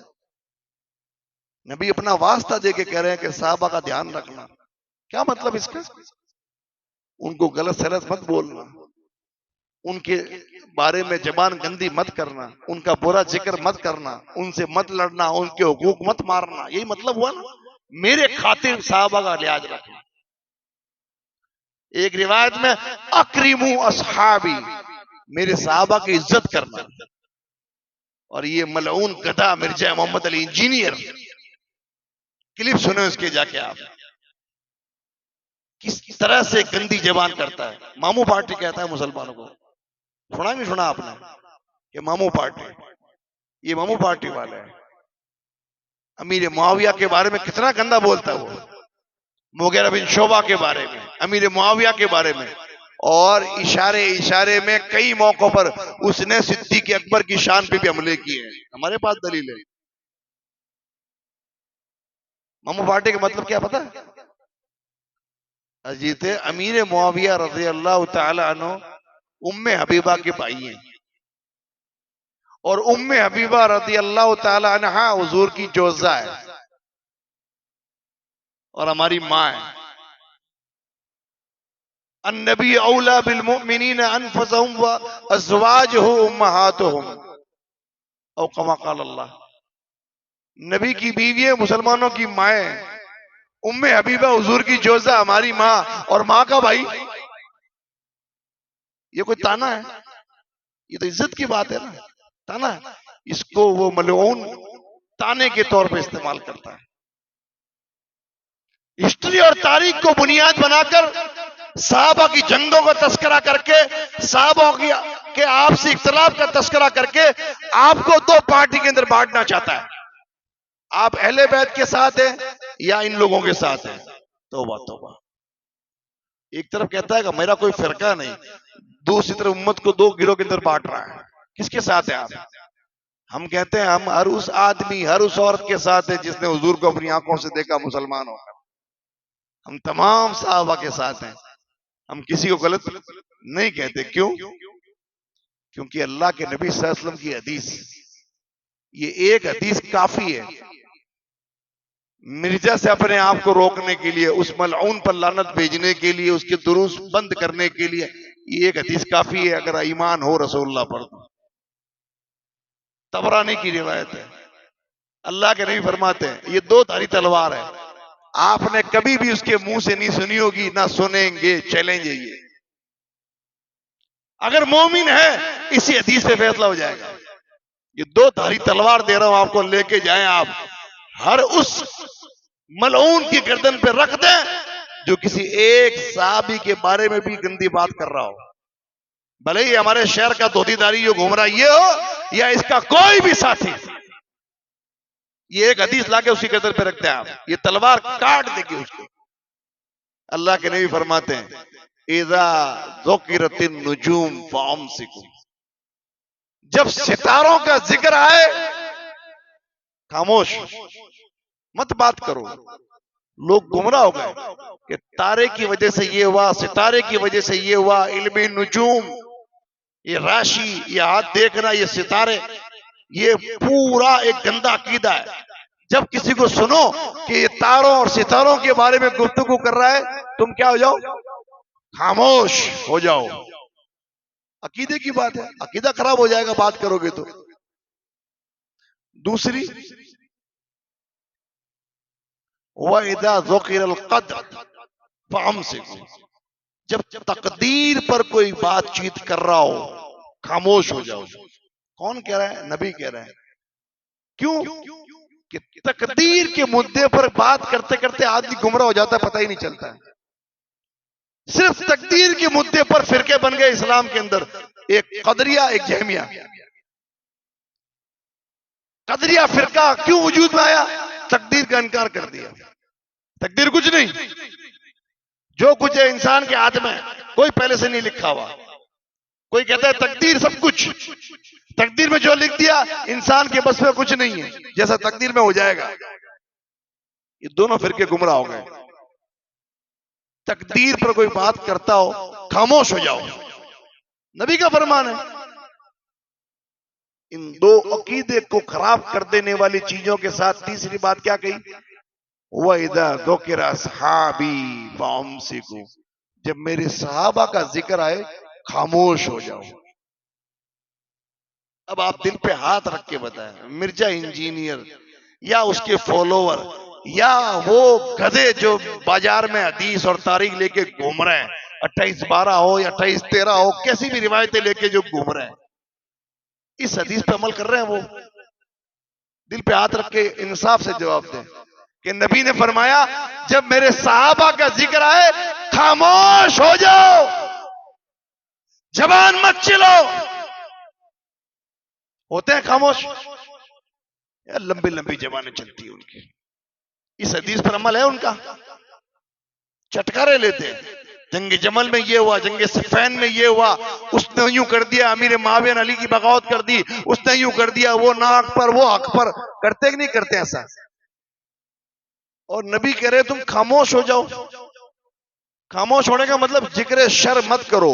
नबी अपना वास्ता देके कह रहे हैं कि सहाबा का ध्यान रखना। क्या मतलब इसका? उनको गलत सलत मत बोलना, उनके बारे में जबान गंदी मत करना, उनका बुरा जिक्र मत करना, उनसे मत लड़ना, उनके हुकूक मत मारना। यही मतलब हुआ ना, मेरे खातिर सहाबा का लिहाज रखना। एक रिवायत में अक्रिमू अस्हाबी, मेरे सहाबा की इज्जत करना। और ये मलऊन गधा मिर्जा मोहम्मद अली इंजीनियर, क्लिप सुने उसके जाके आप, किस तरह से गंदी जबान करता है। मामू पार्टी कहता है मुसलमानों को। सुना नहीं सुना आपने कि मामू पार्टी? ये मामू पार्टी वाले हैं। अमीर मुआविया के बारे में कितना गंदा बोलता है वो, मुगीरा बिन शोबा के बारे में, अमीर मुआविया के बारे में। और इशारे इशारे में कई मौकों पर उसने सिद्दीक अकबर की शान पे भी हमले किए हैं। हमारे पास दलील है। मामू पार्टी का मतलब क्या पता है? अजीत अमीर मुआविया रज़ी अल्लाह तआला अन्हु उम्मे हबीबा के भाई हैं, और उम्मे हबीबा रज़ी अल्लाह तआला अन्हा हुजूर की जोजा है और हमारी माँ है। अन्नबी औला बिल मुमिनीन अनफुसहुम व अज़वाजुहु उम्महातुहुम औ कमा क़ाल अल्लाह। नबी की बीवी मुसलमानों की माए, उम्मे हबीबा हुजूर की जोजा हमारी माँ, और माँ का भाई। ये कोई ताना है? ये तो इज्जत की बात है ना, ताना है। इसको वो मलऊन ताने के तौर पे इस्तेमाल करता है। हिस्ट्री और तारीख को बुनियाद बनाकर साहबा की जंगों का तस्करा करके, साहबा की के आपसी इख्तिलाफ का तस्करा करके आपको दो पार्टी के अंदर बांटना चाहता है। आप अहले बैत के साथ हैं या इन लोगों के साथ हैं। तौबा तौबा। एक तरफ कहता है कि मेरा कोई फिरका नहीं, दूसरी तरफ उम्मत को दो गिरोह के अंदर बांट रहा है। किसके साथ है आप? हम कहते हैं हम हर उस आदमी, हर उस औरत के साथ है जिसने हुजूर को अपनी आंखों से देखा मुसलमान होकर। हम तमाम साहबा के साथ हैं, हम किसी को गलत नहीं कहते। क्यों? क्योंकि अल्लाह के नबी सल्लल्लाहु अलैहि वसल्लम की हदीस, ये एक हदीस काफी है मिर्जा से अपने आप को रोकने के लिए, उस मलऊन पर लानत भेजने के लिए, उसके दुरूस बंद करने के लिए। ये एक हदीस काफी है अगर ईमान हो रसूलुल्लाह पर। तबरानी की रिवायत है, अल्लाह के नबी फरमाते हैं ये दो धारी तलवार है, आपने कभी भी उसके मुंह से नहीं सुनी होगी, ना सुनेंगे। चैलेंज है ये। अगर मोमिन है इसी हदीस पे फैसला हो जाएगा। ये दो धारी तलवार दे रहा हूं आपको, लेके जाएं आप, हर उस मलऊन की गर्दन पे रख दें जो किसी एक साहबी के बारे में भी गंदी बात कर रहा हो। भले ही हमारे शहर का धोतीदारी जो घूम रहा है ये हो या इसका कोई भी साथी, ये एक हदीस लाके उसकी गर्दन पे रखते हैं आप, ये तलवार काट देगी उसको। अल्लाह के नबी फरमाते हैं इज़ा ज़ुकिरतिन नुजूम फ़अम्सिकू, जब सितारों का जिक्र आए खामोश, मत बात करो। लोग गुमराह हो गए कि तारे की वजह से ये हुआ, सितारे की वजह से ये हुआ। इल्मी नुजूम, ये राशि, ये हाथ देखना, ये सितारे, ये पूरा एक गंदा अकीदा है। जब किसी को सुनो कि ये तारों और सितारों के बारे में गुफ्तगू कर रहा है, तुम क्या हो जाओ? खामोश हो जाओ। अकीदे की बात है, अकीदा खराब हो जाएगा बात करोगे तो। दूसरी, वइदा ज़ुकिरल क़द्र फ़अम्सिकू, जब तकदीर पर कोई बातचीत कर रहा हो खामोश हो जाओ। कौन कह रहा है? नबी कह रहे हैं। क्यों? कि तकदीर के मुद्दे पर बात करते करते आदमी गुमराह हो जाता है, पता ही नहीं चलता है। सिर्फ तकदीर के मुद्दे पर फिरके बन गए इस्लाम के अंदर, एक कदरिया, एक जहमिया। कदरिया फिरका क्यों वजूद में आया? तकदीर का इनकार कर दिया। तकदीर कुछ नहीं, जो कुछ है इंसान के हाथ में, कोई पहले से नहीं लिखा हुआ। कोई कहता है तकदीर सब कुछ, तकदीर में जो लिख दिया इंसान के बस में कुछ नहीं है, जैसा तकदीर में हो जाएगा। ये दोनों फिरके गुमराह हो गए। तकदीर पर कोई बात करता हो खामोश हो जाओ, नबी का फरमान है। इन दो अकीदे को खराब कर देने वाली चीजों के साथ तीसरी बात क्या कही? वइदा ज़ुकिरा अस्हाबी फ़अम्सिकू, जब मेरे सहाबा का जिक्र आए खामोश हो जाओ। अब आप दिल पे हाथ रख के बताएं, मिर्जा इंजीनियर या उसके फॉलोवर या वो गधे जो बाजार में हदीस और तारीख लेके घूम रहे हैं, 28-12 हो या 28-13 हो, कैसी भी रिवायतें लेके जो घूम रहे हैं, इस हदीस पे अमल कर रहे हैं? वो दिल पे हाथ रख के इंसाफ से जवाब दें कि नबी ने फरमाया जब मेरे सहाबा का जिक्र आए खामोश हो जाओ, जबान मत चलो। होते हैं खामोश, यार लंबी लंबी जबानें चलती है उनकी। इस हदीस पर अमल है उनका? चटकारे लेते हैं, जंग जमल में ये हुआ, जंग सिफ़ैन में ये हुआ, उसने यूं कर दिया, अमीर मुआविया अली की बगावत कर दी, उसने यूं कर दिया, वो नाक पर वो हक पर। करते कि नहीं करते ऐसा? और नबी कह रहे तुम खामोश हो जाओ। खामोश होने का मतलब जिक्र शर मत करो।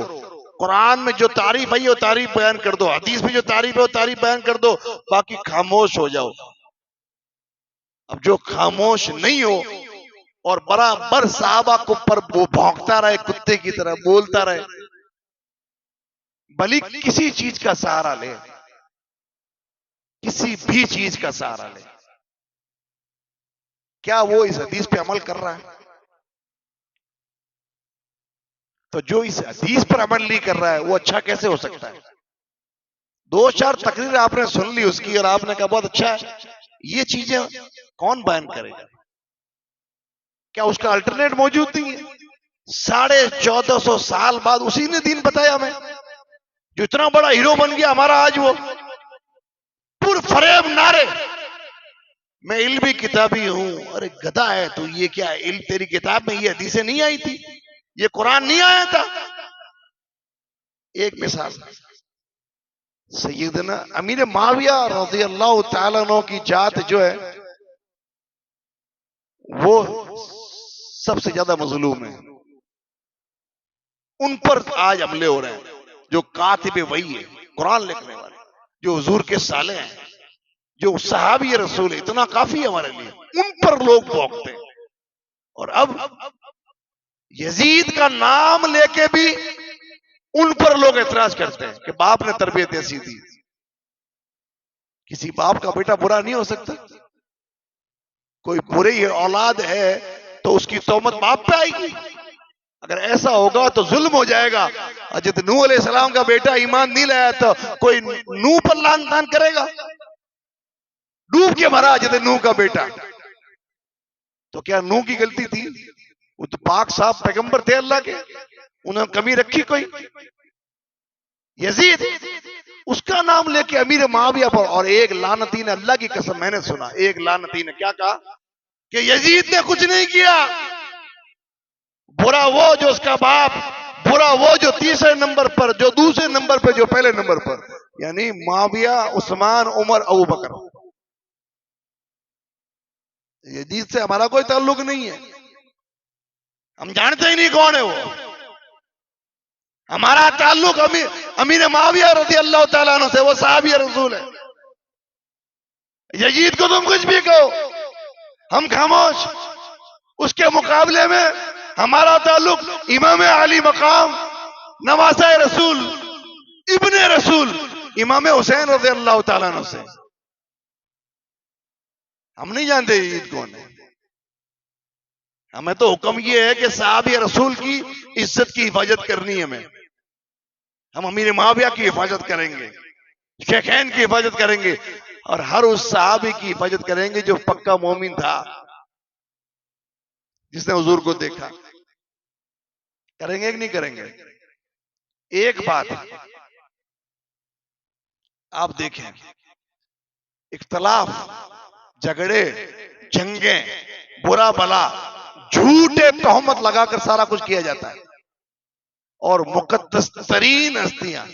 कुरान में जो तारीफ है वो तारीफ बयान कर दो, हदीस में जो तारीफ है वो तारीफ बयान कर दो, बाकी खामोश हो जाओ। अब जो खामोश नहीं हो और बराबर साहबा को पर वो भौंकता रहे, कुत्ते की तरह बोलता रहे, भली किसी चीज का सहारा ले, किसी भी चीज का सहारा ले, क्या वो इस हदीस पे अमल कर रहा है? तो जो इस हदीस पर अमल नहीं कर रहा है वो अच्छा कैसे हो सकता है? 2-4 तकरीर आपने सुन ली उसकी और आपने कहा बहुत अच्छा है, ये चीजें कौन बयान करेगा? क्या उसका अल्टरनेट मौजूद नहीं है? 1450 साल बाद उसी ने दीन बताया हमें, जो इतना बड़ा हीरो बन गया हमारा आज, वो पुर फरेब नारे, मैं इल्मी किताबी हूं। अरे गधा है तू, ये क्या है? इल्म तेरी किताब में ये हदीसें नहीं आई थी, ये कुरान नहीं आया था। एक मिसाल, सैयदना अमीर माविया रज़ी अल्लाह तआला अन्हु की जात जो है वो सबसे ज्यादा मजलूम है। उन पर आज हमले हो रहे हैं। जो कातिब वही है, कुरान लिखने वाले, जो हुजूर के साले हैं, जो सहाबी रसूल है, इतना काफी है हमारे लिए। उन पर लोग भौंकते हैं। और अब यजीद का नाम लेके भी उन पर लोग एतराज करते हैं कि बाप ने तरबियत ऐसी दी। किसी बाप का बेटा बुरा नहीं हो सकता। कोई बुरी औलाद है तो उसकी तोहमत बाप पे आएगी। अगर ऐसा होगा तो जुल्म हो जाएगा। हजरत नूह अलैहिस्सलाम का बेटा ईमान नहीं लाया तो कोई नूह पर लान तान करेगा? डूब के मरा हजरत नूह का बेटा, तो क्या नूह की गलती थी? वो तो पाक साहब पैगंबर थे अल्लाह के, उन्होंने कमी रखी कोई? यजीद उसका नाम लेके अमीर माविया पर, और एक लानती ने, अल्लाह की कसम मैंने सुना, एक लानती ने क्या कहा कि यजीद ने कुछ नहीं किया, बुरा वो जो उसका बाप, बुरा वो जो तीसरे नंबर पर, जो दूसरे नंबर पर, जो पहले नंबर पर, यानी माविया, उस्मान, उमर, अबू बकर। यजीद से हमारा कोई ताल्लुक नहीं है, हम जानते ही नहीं कौन है वो। हमारा ताल्लुक अमीर माविया रज़ी अल्लाह तआला अन्हु से, वो सहाबी रसूल है। यजीद को तुम कुछ भी कहो, हम खामोश। उसके मुकाबले में हमारा ताल्लुक इमाम अली मकाम, नवासा रसूल, इब्ने रसूल, इमाम हुसैन रज़ी अल्लाह तआला अन्हु से। हम नहीं जानते यजीद कौन है। हमें तो हुक्म ये है कि सहाबी रसूल की इज्जत की हिफाजत करनी है हमें। हम अमीर माविया की हिफाजत करेंगे, शेखैन की हिफाजत करेंगे, और हर उस सहाबी की हिफाजत करेंगे जो पक्का मोमिन था, जिसने हुजूर को देखा। करेंगे कि नहीं करेंगे? एक बात आप देखें, इख्तलाफ, झगड़े, जंगे, बुरा भला, झूठे तोहमत लगाकर सारा कुछ किया जाता है। और मुकद्दस तरीन हस्तियां,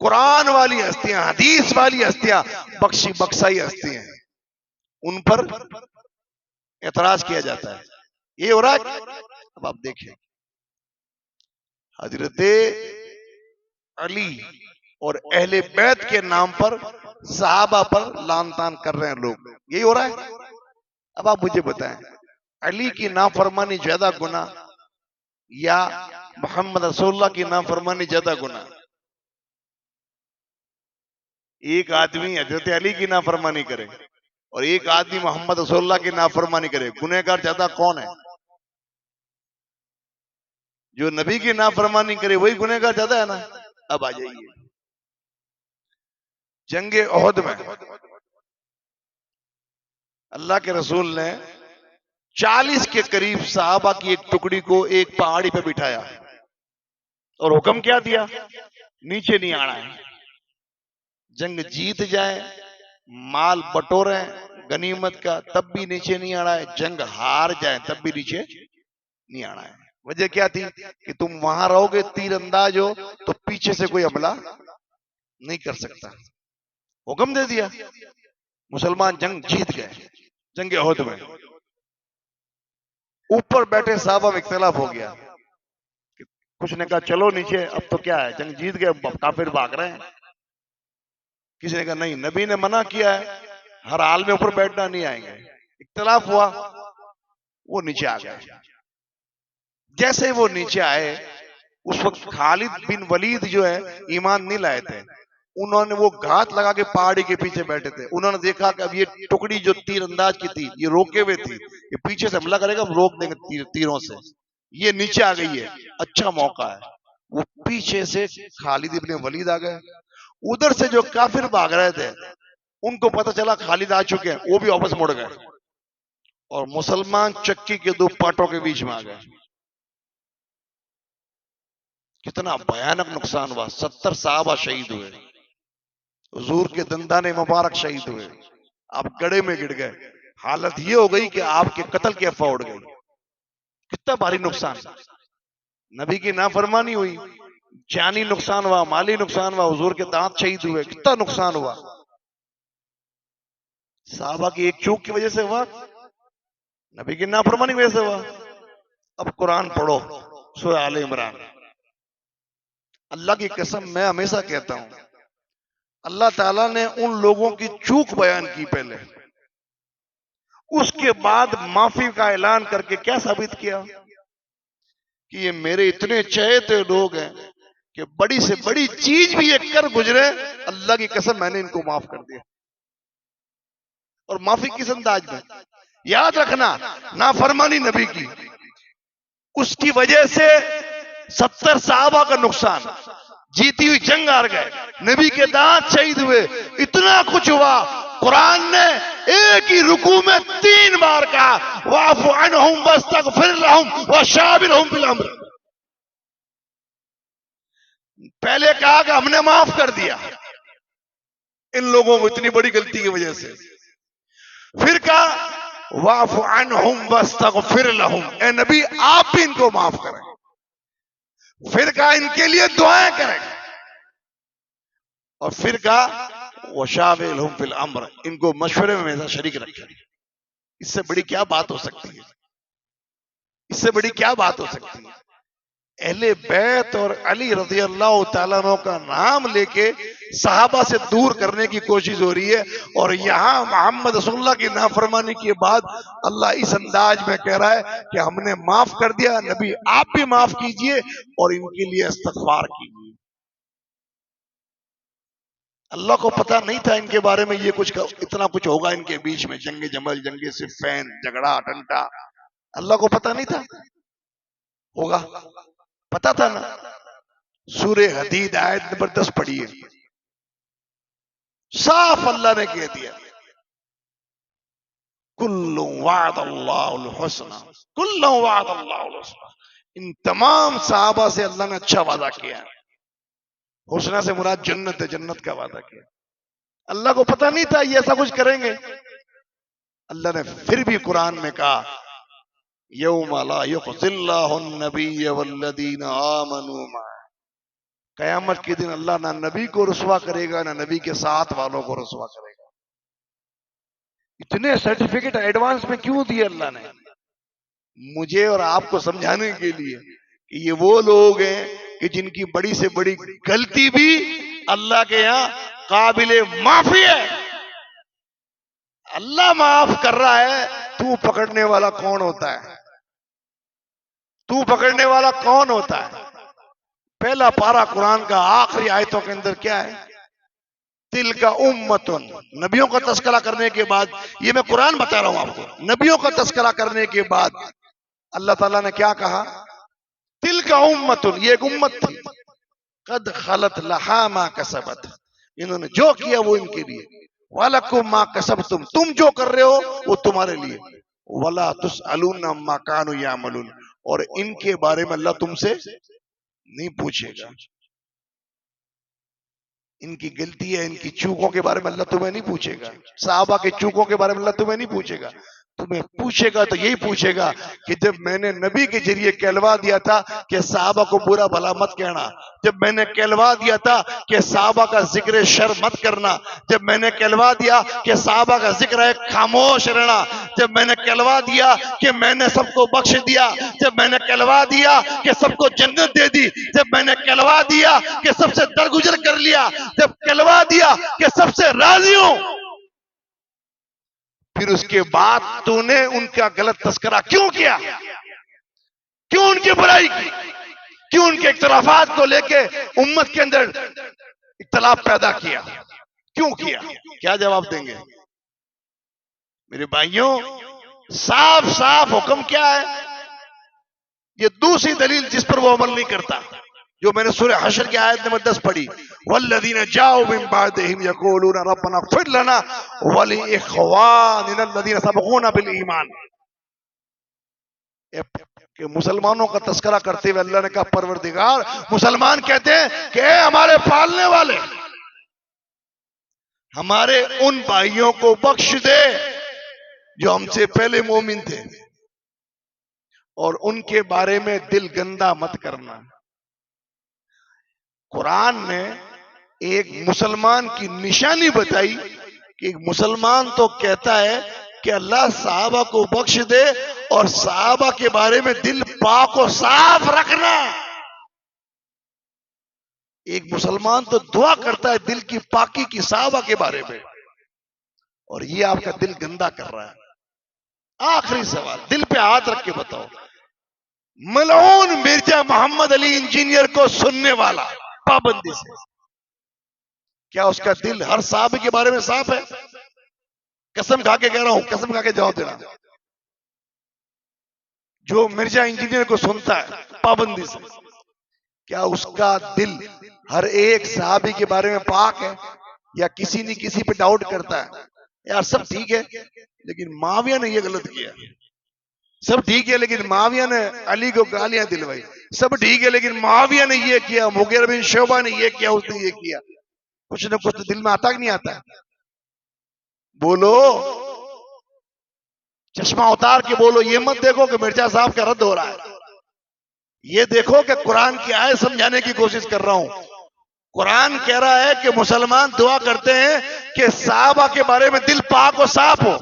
कुरान वाली हस्तियां, हदीस वाली हस्तियां, बख्शी बख्शाई हस्तियां, उन पर एतराज किया जाता है। ये हो रहा है। अब आप देखें, हजरत अली और अहले बैत के नाम पर सहाबा पर लान तान कर रहे हैं लोग। यही हो रहा है। अब आप मुझे बताएं, अली की नाफरमानी ज्यादा गुनाह या मोहम्मद रसूलुल्लाह की नाफरमानी ज्यादा गुनाह? एक आदमी हजरत अली की नाफरमानी करे और एक आदमी मोहम्मद रसूलुल्लाह की नाफरमानी करे, गुनहगार ज्यादा कौन है? जो नबी की नाफरमानी करे वही गुनहगार ज्यादा है ना। अब आ जाइए, जंगे ओहद में अल्लाह के रसूल ने 40 के करीब सहाबा की एक टुकड़ी को एक पहाड़ी पे बिठाया और हुक्म क्या दिया? नीचे नहीं आना है। जंग जीत जाए, माल बटोरे गनीमत का, तब भी नीचे नहीं आना है। जंग हार जाए तब भी नीचे नहीं आना है। वजह क्या थी कि तुम वहां रहोगे, तीर अंदाज हो, तो पीछे से कोई हमला नहीं कर सकता। हुक्म दे दिया, मुसलमान जंग जीत गए। जंग ओहद में ऊपर बैठे साहबा में इख्तिलाफ हो गया। कुछ ने कहा चलो नीचे, अब तो क्या है, जंग जीत गए, काफिर भाग रहे हैं। किसी ने कहा नहीं, नबी ने मना किया है, हर हाल में ऊपर बैठना नहीं आएंगे। इख्तिलाफ हुआ, वो नीचे आ गए। जैसे वो नीचे आए, उस वक्त खालिद बिन वलीद जो है ईमान नहीं लाए थे, उन्होंने वो घात लगा के पहाड़ी के पीछे बैठे थे। उन्होंने देखा कि अब ये टुकड़ी जो तीर अंदाज की थी, ये रोके हुए थी, ये पीछे से हमला करेगा, हम रोक देंगे तीरों से। ये नीचे आ गई है, अच्छा मौका है। वो पीछे से खालिद इब्न वलीद आ गए। उधर से जो काफिर भाग रहे थे, उनको पता चला खालिद आ चुके हैं, वो भी वापस मुड़ गए और मुसलमान चक्की के दो पाटों के बीच में आ गए। कितना भयानक नुकसान हुआ। 70 साहबा शहीद हुए, हुजूर के दंदाने मुबारक शहीद हुए, आप गड़े में गिर गए। हालत ये हो गई कि आपके कत्ल की अफवाह उड़ गई। कितना भारी नुकसान। नबी की नाफरमानी हुई, जानी नुकसान हुआ, माली नुकसान हुआ, हुजूर के दांत शहीद हुए, कितना नुकसान हुआ। साहबा की एक चूक की वजह से हुआ, नबी की नाफरमानी की वजह से हुआ। अब कुरान पढ़ो, सूरह आले इमरान। अल्लाह की कसम, मैं हमेशा कहता हूं, अल्लाह ताला ने उन लोगों की चूक बयान की पहले, उसके बाद माफी का ऐलान करके क्या साबित किया कि ये मेरे इतने चहेते लोग हैं कि बड़ी से बड़ी चीज भी ये कर गुजरे, अल्लाह की कसम मैंने इनको माफ कर दिया। और माफी किस अंदाज में? याद रखना, नाफरमानी नबी की, उसकी वजह से 70 साहबा का नुकसान, जीती हुई जंग हार गए, नबी के दांत शहीद हुए, इतना कुछ हुआ। कुरान ने एक ही रुकू में 3 बार कहा, वाफु अन्हुम वस्तगफिर लहुम वशाविरहुम फिल अम्र। पहले कहा कि हमने माफ कर दिया इन लोगों को इतनी बड़ी गलती की वजह से, फिर कहा वाफु अन्हुम वस्तगफिर लहुम, ए नबी आप भी इनको माफ करें, फिर कहा इनके लिए दुआएं करें, और फिर कहा वशाविरहुम फिल अम्र, इनको मशवरे में हमेशा शरीक रखें। इससे बड़ी क्या बात हो सकती है? इससे बड़ी क्या बात हो सकती है? अहले बैत और अली रज़ी अल्लाह तआला अन्हु का नाम लेके सहाबा से दूर करने की कोशिश हो रही है, और यहां मोहम्मद रसूलुल्लाह की नाफरमानी के बाद अल्लाह इस अंदाज में कह रहा है कि हमने माफ कर दिया, नबी आप भी माफ कीजिए और इनके लिए इस्तगफार कीजिए। अल्लाह को पता नहीं था इनके बारे में ये कुछ, इतना कुछ होगा इनके बीच में, जंगे जमल, जंगे सिफ़ैन, झगड़ा टंटा, अल्लाह को पता नहीं था होगा? पता था ना। सूरे हदीद आयत नंबर 10 पढ़िए, साफ अल्लाह ने कह दिया, कुल्लु वअदल्लाहुल हुस्ना, कुल्लु वअदल्लाहुल हुस्ना। इन तमाम सहाबा से अल्लाह ने अच्छा वादा किया है। हुस्ना से मुराद जन्नत है, जन्नत का वादा किया। अल्लाह को पता नहीं था ये ऐसा कुछ करेंगे। अल्लाह ने फिर भी कुरान में कहा, यौम ला युख़ज़िल्लाहुन नबिय्य वल्लज़ीना आमनू मअह, कयामत के दिन अल्लाह ना नबी को रुसवा करेगा, ना नबी के साथ वालों को रुसवा करेगा। इतने सर्टिफिकेट एडवांस में क्यों दिए अल्लाह ने? मुझे और आपको समझाने के लिए कि ये वो लोग हैं कि जिनकी बड़ी से बड़ी गलती भी अल्लाह के यहाँ काबिले माफी है। अल्लाह माफ कर रहा है, तू पकड़ने वाला कौन होता है? तू पकड़ने वाला कौन होता है? पहला पारा कुरान का आखिरी आयतों के अंदर क्या है? तिल का उम्मतुन, नबियों का तस्करा करने के बाद, ये मैं कुरान बता रहा हूं आपको, नबियों का तस्करा करने के बाद अल्लाह ताला ने क्या कहा? तिल का उम्मतुन, ये एक उम्मत थी, कद खलत लहा मा कसबत, इन्होंने जो किया वो इनके लिए, वलकुम मा कसबतुम, तुम जो कर रहे हो वो तुम्हारे लिए, वला तुसअलून अम्मा कानू यामलून, और इनके बारे में अल्लाह तुमसे नहीं पूछेगा। इनकी गलती है, इनकी चूकों के बारे में अल्लाह तुम्हें नहीं पूछेगा। साहबा के चूकों के बारे में अल्लाह तुम्हें नहीं पूछेगा। तुम्हें पूछेगा तो यही पूछेगा कि जब मैंने नबी के जरिए कहलवा दिया था कि साहबा को बुरा भला मत कहना, जब मैंने कहलवा दिया था कि साहबा का जिक्र शर मत करना, जब मैंने कहलवा दिया कि साहबा का जिक्र है खामोश रहना, जब मैंने कहलवा दिया कि मैंने सबको बख्श दिया, जब मैंने कहलवा दिया कि सबको जन्नत दे दी, जब मैंने कहलवा दिया कि सबसे दरगुजर कर लिया, जब कहलवा दिया कि सबसे राजी हूं, फिर उसके बाद तूने उनका गलत तस्करा क्यों किया? क्यों उनकी बुराई की? क्यों उनके इख्तलाफात को लेके उम्मत के अंदर इख्तलाफ पैदा किया? क्यों किया? क्या जवाब देंगे मेरे भाइयों? साफ साफ हुक्म क्या है? ये दूसरी दलील जिस पर वो अमल नहीं करता, जो मैंने सूरह हशर की आयत नंबर 10 पढ़ी, वल्लज़ीना जाऊ मिन बादिहिम यक़ूलूना रब्बना इग़फिर लना व लि इख़वानिना अल्लज़ीना सबक़ूना बिल ईमान। कि मुसलमानों का तस्करा करते हुए अल्लाह ने कहा, परवरदिगार, मुसलमान कहते हैं कि ए हमारे पालने वाले, हमारे उन भाइयों को बख्श दे जो हमसे पहले मोमिन थे, और उनके बारे में दिल गंदा मत करना। कुरान ने एक मुसलमान की निशानी बताई कि एक मुसलमान तो कहता है कि अल्लाह साहबा को बख्श दे और साहबा के बारे में दिल पाक और साफ रखना। एक मुसलमान तो दुआ करता है दिल की पाकी की साहबा के बारे में, और ये आपका दिल गंदा कर रहा है। आखिरी सवाल, दिल पे हाथ रख के बताओ, मलऊन मिर्जा मोहम्मद अली इंजीनियर को सुनने वाला पाबंदी से, क्या उसका दिल हर साहब के बारे में साफ है? कसम खा के कह रहा हूं, कसम खा के जवाब देना। जो मिर्जा इंजीनियर को सुनता है पाबंदी से, क्या उसका दिल हर एक साहबी के बारे में पाक है, या किसी न किसी पे डाउट करता है? यार सब ठीक है लेकिन माविया ने ये गलत किया, सब ठीक है लेकिन माविया ने अली को गालियां दिलवाई, सब ठीक है लेकिन माविया ने ये किया, मुगीरा बिन शोबा ने ये किया, उसने ये किया। कुछ न कुछ तो दिल में आता कि नहीं आता? बोलो, चश्मा उतार के बोलो। ये मत देखो कि मिर्जा साहब का रद्द हो रहा है, ये देखो कि कुरान की आयत समझाने की कोशिश कर रहा हूं। कुरान कह रहा है कि मुसलमान दुआ करते हैं कि साहबा के बारे में दिल पाक और साफ हो।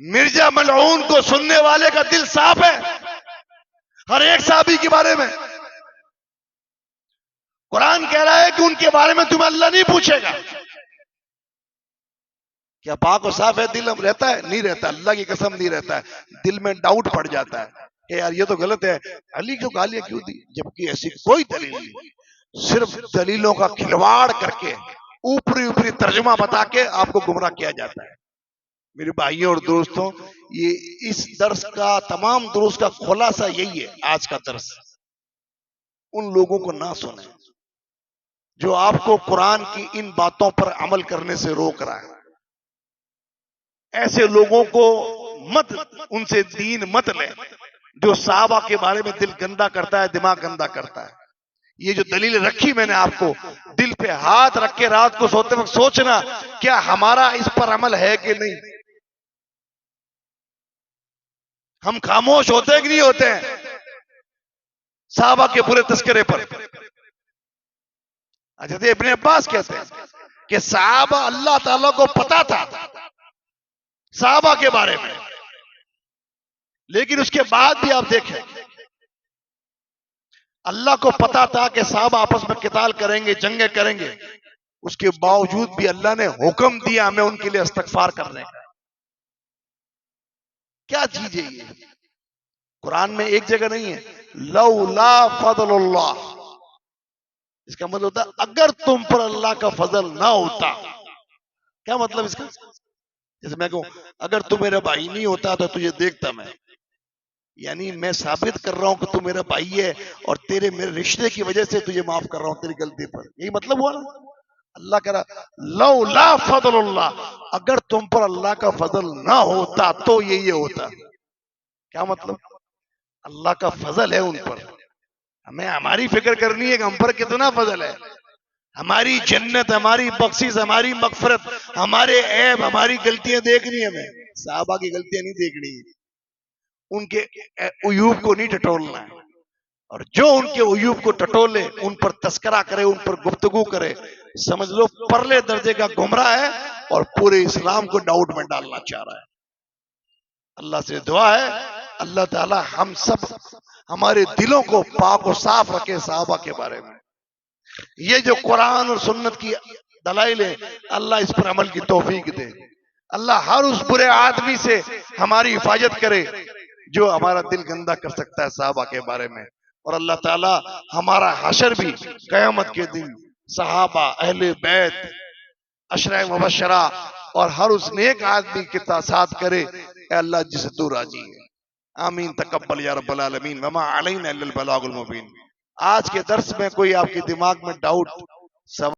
मिर्जा मलऊन को सुनने वाले का दिल साफ है हर एक साहबी के बारे में। कुरान कह रहा है कि उनके बारे में तुम्हें अल्लाह नहीं पूछेगा। क्या पाक और साफ है दिल? रहता है? नहीं रहता, अल्लाह की कसम नहीं रहता है। दिल में डाउट पड़ जाता है कि यार ये तो गलत है, अली को गालियां क्यों दी, जबकि ऐसी कोई दलील नहीं। सिर्फ दलीलों का खिलवाड़ करके ऊपरी ऊपरी तर्जुमा बता के आपको गुमराह किया जाता है। मेरे भाइयों और दोस्तों, ये इस दर्स का, तमाम दुरुस का खुलासा यही है। आज का दर्स उन लोगों को ना सुने जो आपको कुरान की इन बातों पर अमल करने से रोक रहा है। ऐसे लोगों को मत, उनसे दीन मत ले जो साहबा के बारे में दिल गंदा करता है, दिमाग गंदा करता है। ये जो दलील रखी मैंने आपको, दिल पे हाथ रख के रात को सोते वक्त सोचना क्या हमारा इस पर अमल है कि नहीं। हम खामोश होते हैं कि नहीं होते हैं साहबा के बुरे तस्करे पर? हज़रत इब्ने अब्बास कहते हैं कि साहबा, अल्लाह ताला को पता था साहबा के बारे में, लेकिन उसके बाद भी आप देखें, अल्लाह को पता था कि साहबा आपस में किताल करेंगे, जंगे करेंगे, उसके बावजूद भी अल्लाह ने हुक्म दिया हमें उनके लिए इस्तगफार करने का। क्या चीज है ये? कुरान में एक जगह नहीं है, लौला फज़लुल्लाह, इसका मतलब होता है अगर तुम पर अल्लाह का फजल ना होता। क्या मतलब इसका? जैसे मैं कहूं अगर तू मेरा भाई नहीं होता तो तुझे देखता मैं, यानी मैं साबित कर रहा हूं कि तू मेरा भाई है और तेरे मेरे रिश्ते की वजह से तुझे माफ कर रहा हूं तेरी गलती पर। यही मतलब हुआ ना? अल्लाह कह रहा लौला फज़लुल्लाह, अगर तुम पर अल्लाह का फजल ना होता तो ये होता। क्या मतलब? अल्लाह का फजल है उन पर, हमें हमारी फिक्र करनी है कि हम पर कितना फजल है। हमारी जन्नत, हमारी बख्शिश, हमारी मगफरत, हमारे ऐब, हमारी गलतियां देखनी है हमें, साहबा की गलतियां नहीं देखनी है। उनके उयूब को नहीं टटोलना है, और जो उनके उयूब को टटोले, उन पर तस्करा करे, उन पर गुफ्तगू करे, समझ लो परले दर्जे का गुमराह है और पूरे इस्लाम को डाउट में डालना चाह रहा है। अल्लाह से दुआ है अल्लाह ताला हम सब, हमारे दिलों को पाक और साफ रखे साहबा के बारे में। ये जो कुरान और सुन्नत की दलाइल है, अल्लाह इस पर अमल की तौफीक दे। अल्लाह हर उस बुरे आदमी से हमारी हिफाजत करे जो हमारा दिल गंदा कर सकता है साहबा के बारे में। और अल्लाह ताला हमारा हशर भी कयामत के दिन सहाबा, अहले बैत, अशरा मुबशरा और हर उस नेक आदमी के साथ करे, अल्लाह जिसे तू राजी है। आमीन तकब्बल या रब्बल आलमीन, वमा अलैना इल्लल बलागुल मुबीन। आज के दर्स में कोई आपके दिमाग में डाउट